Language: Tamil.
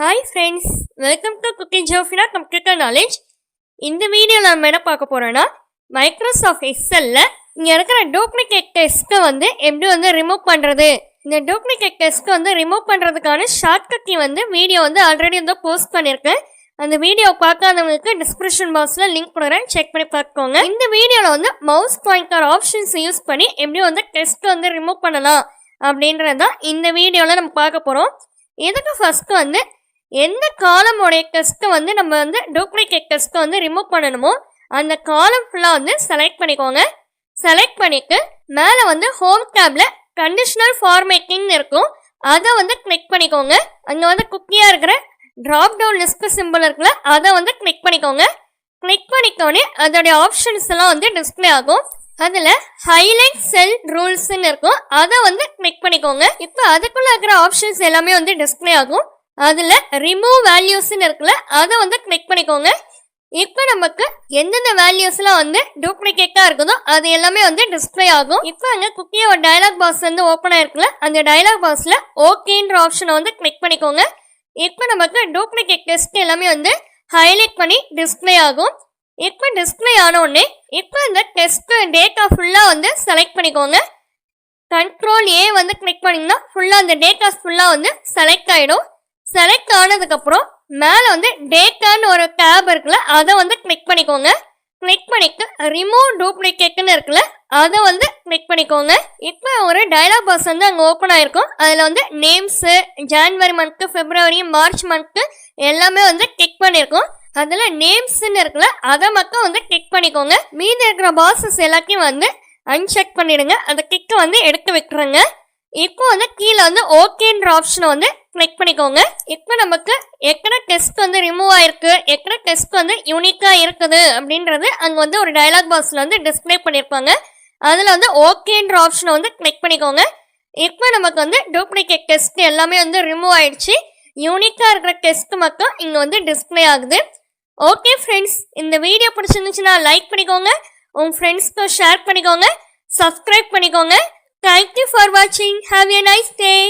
Hi friends, welcome to Kutty Jofina Computer Knowledge. இந்த வீடியோவில் நம்ம என்ன பார்க்க போகிறோன்னா மைக்ரோசாஃப்ட் எக்ஸலில் இங்கே இருக்கிற டூப்ளிகேட் டெஸ்ட்டை எப்படி ரிமூவ் பண்ணுறது. இந்த டூப்ளிகேட் டெஸ்ட்டை ரிமூவ் பண்ணுறதுக்கான ஷார்ட்கட் வீடியோ ஆல்ரெடி போஸ்ட் பண்ணியிருக்கேன். அந்த வீடியோ பார்க்காதவங்களுக்கு டிஸ்கிரிப்ஷன் பாக்ஸில் லிங்க் கொடுக்குறேன், செக் பண்ணி பார்த்துக்கோங்க. இந்த வீடியோவில் மவுஸ் பாயிண்டர் ஆப்ஷன்ஸ் யூஸ் பண்ணி எப்படி டெஸ்ட் ரிமூவ் பண்ணலாம் அப்படின்றதான் இந்த வீடியோவில் நம்ம பார்க்க போகிறோம். இதுக்கு ஃபஸ்ட்டு எந்த காலமோடைய டெஸ்ட்டை நம்ம டூப்ளிகேட் டெஸ்ட்டை ரிமூவ் பண்ணணுமோ அந்த காலம் ஃபுல்லாக செலக்ட் பண்ணிக்கோங்க. செலக்ட் பண்ணிட்டு மேலே ஹோம் டேப்ல கண்டிஷனல் ஃபார்மேட்டிங் இருக்கும், அதை கிளிக் பண்ணிக்கோங்க. அங்கே குக்கியாக இருக்கிற ட்ராப் டவுன் லிஸ்ட் சிம்பிள் இருக்குல்ல, அதை கிளிக் பண்ணிக்கோங்க. கிளிக் பண்ணிக்கோனே அதோடைய ஆப்ஷன்ஸ் எல்லாம் டிஸ்பிளே ஆகும். அதில் ஹைலைட் செல் ரூல்ஸ்ன்னு இருக்கும், அதை கிளிக் பண்ணிக்கோங்க. இப்போ அதுக்குள்ளே இருக்கிற ஆப்ஷன்ஸ் எல்லாமே டிஸ்பிளே ஆகும். அதில் ரிமூவ் வேல்யூஸ்ன்னு இருக்குல்ல, அதை கிளிக் பண்ணிக்கோங்க. இப்போ நமக்கு எந்தெந்த வேல்யூஸ்லாம் டூப்ளிகேட்டாக இருக்குதோ அது எல்லாமே டிஸ்பிளே ஆகும். இப்போ அங்கே குக்கியோட டயலாக் பாக்ஸ் ஓப்பன் ஆயிருக்குல்ல, அந்த டயலாக் பாக்ஸில் ஓகேன்ற ஆப்ஷனை கிளிக் பண்ணிக்கோங்க. இப்போ நமக்கு டூப்ளிகேட் டெஸ்ட் எல்லாமே ஹைலைட் பண்ணி டிஸ்பிளே ஆகும். இப்போ டிஸ்பிளே ஆனோடனே இப்போ இந்த டெஸ்ட் டேட்டா ஃபுல்லாக செலக்ட் பண்ணிக்கோங்க. கண்ட்ரோல் ஏ கிளிக் பண்ணிங்கன்னா ஃபுல்லாக அந்த டேட்டாஸ் ஃபுல்லாக செலக்ட் ஆகிடும். செலக்ட் ஆனதுக்கப்புறம் மேலே டேட்டான்னு ஒரு டேப் இருக்குல்ல, அதை கிளிக் பண்ணிக்கோங்க. கிளிக் பண்ணிட்டு ரிமூவ் டூப்ளிகேட்னு இருக்குல்ல, அதை கிளிக் பண்ணிக்கோங்க. இப்போ ஒரு டயலாக் பாக்ஸ் அங்கே ஓப்பன் ஆயிருக்கும். அதில் நேம்ஸு ஜான்வரி மந்த்து, பிப்ரவரி, மார்ச் மந்த்து எல்லாமே கிளிக் பண்ணியிருக்கோம். அதில் நேம்ஸ்ன்னு இருக்குல்ல, அதை மட்டும் கிளிக் பண்ணிக்கோங்க. மீதி இருக்கிற பாக்ஸஸ் எல்லாத்தையும் அன்செக் பண்ணிடுங்க. அந்த கிக்கை எடுத்து விட்டுருங்க. இப்போ கீழே ஓகேன்ற ஆப்ஷனை கிளிக் பண்ணிக்கோங்க. இப்போ நமக்கு எத்தனை டெஸ்ட் ரிமூவ் ஆயிருக்கு, எத்தனை டெஸ்ட் யூனிக்காக இருக்குது அப்படின்றது அங்கே ஒரு டயலாக் பாக்ஸில் டிஸ்பிளே பண்ணியிருப்பாங்க. அதில் ஓகேன்ற ஆப்ஷனை கிளிக் பண்ணிக்கோங்க. இப்போ நமக்கு டூப்ளிகேட் டெஸ்ட் எல்லாமே ரிமூவ் ஆயிடுச்சு. யூனிக்காக இருக்கிற டெஸ்ட் மட்டும் இங்கே டிஸ்பிளே ஆகுது. ஓகே ஃப்ரெண்ட்ஸ், இந்த வீடியோ பிடிச்சிருந்துச்சுன்னா லைக் பண்ணிக்கோங்க, உங்கள் ஃப்ரெண்ட்ஸ்க்கு ஷேர் பண்ணிக்கோங்க, சப்ஸ்கிரைப் பண்ணிக்கோங்க. Thank you for watching. Have a nice day.